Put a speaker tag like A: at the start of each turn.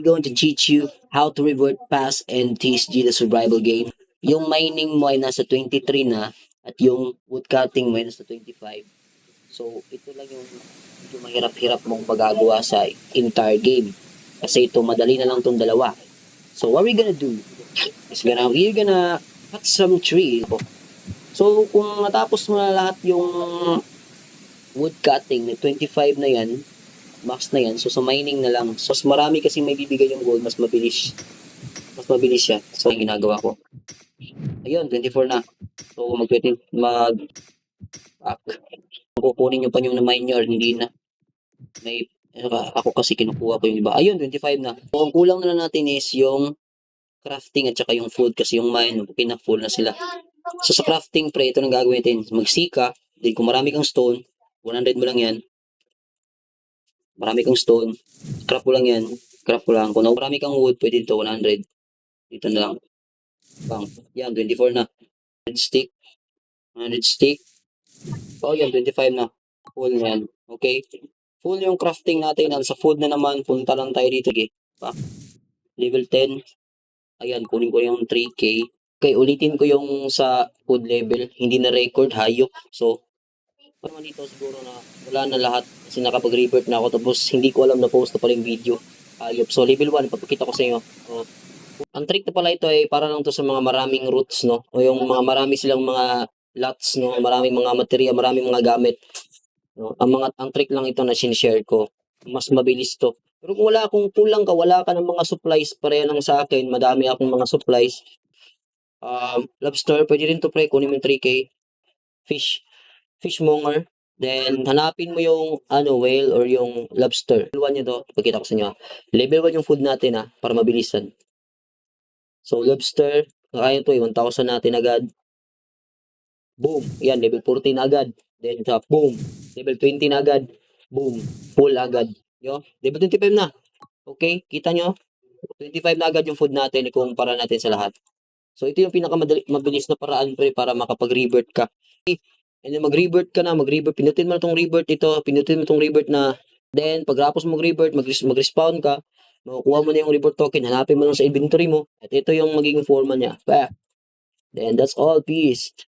A: going to teach you how to revert past and TSG the survival game. Yung mining mo ay nasa 23 na at yung woodcutting mo ay nasa 25. So, ito lang yung medyo mahirap-hirap mong magagawa sa entire game. Kasi ito, madali na lang itong dalawa. So, what we're gonna do is we're gonna cut some tree. So, kung natapos mo na lahat yung wood cutting na 25 na yan, max na yan, so sa mining na lang. So, mas marami kasi may bibigay yung gold, mas mabilis. Mas mabilis siya. So, yung ginagawa ko. Ayun, 24 na. So, back. Kukunin nyo pa yung na-mine nyo or hindi na. May, ako kasi kinukuha ko yung iba. Ayun, 25 na. So, ang kulang na lang natin is yung crafting at saka yung food kasi yung mine, pina-full na sila. So, sa crafting, pre, ito nang gagawin natin. Magsika, then kung marami kang stone, 100 mo lang yan. Marami kang stone, craft mo lang yan. Craft mo lang. Kung marami kang wood, pwede dito, 100. Dito na lang. Bang. Yan, 24 na. 100 stick. 100 stick. Oh, yan, 25 na. Full na yan. Okay? Full yung crafting natin. Sa food na naman, punta lang tayo dito. Okay? Pa. Level 10. Ayan, kunin ko yung 3K. Okay, ulitin ko yung sa food level. Hindi na record, hayop. So, naman dito siguro na wala na lahat kasi nakapag-revert na ako tapos hindi ko alam na post na pala yung video. Hayop. So, level 1, papakita ko sa inyo. Ang trick na pala ito ay para lang to sa mga maraming roots, no? O yung mga marami silang mga lots, no? Maraming mga material, maraming mga gamit. No? Ang trick lang ito na sinishare ko. Mas mabilis to. Pero kung kulang ka, wala ka ng mga supplies, pareha lang sa akin, madami akong mga supplies. Lobster, pwede rin to pre, kunin mo yung 3K. Fishmonger. Then, hanapin mo yung whale or yung lobster. Level 1 nyo to, pagkita ko sa inyo. Level 1 yung food natin para mabilisan. So, lobster, kaya to 1,000 natin agad. Boom. Yan, level 14 na agad. Then, boom. Level 20 na agad. Boom. Full agad. Yo, level 25 na. Okay, kita nyo? 25 na agad yung food natin ikumpara natin sa lahat. So, ito yung pinakamabilis na paraan pre, para makapag-revert ka. And then mag-revert ka na, pinutin mo na itong revert ito, pinutin mo itong revert na, then pagkatapos mo mag-revert, mag-respawn ka, makukuha mo na yung revert token, hanapin mo lang sa inventory mo, at ito yung magiging forma niya. Back. Then that's all, peace.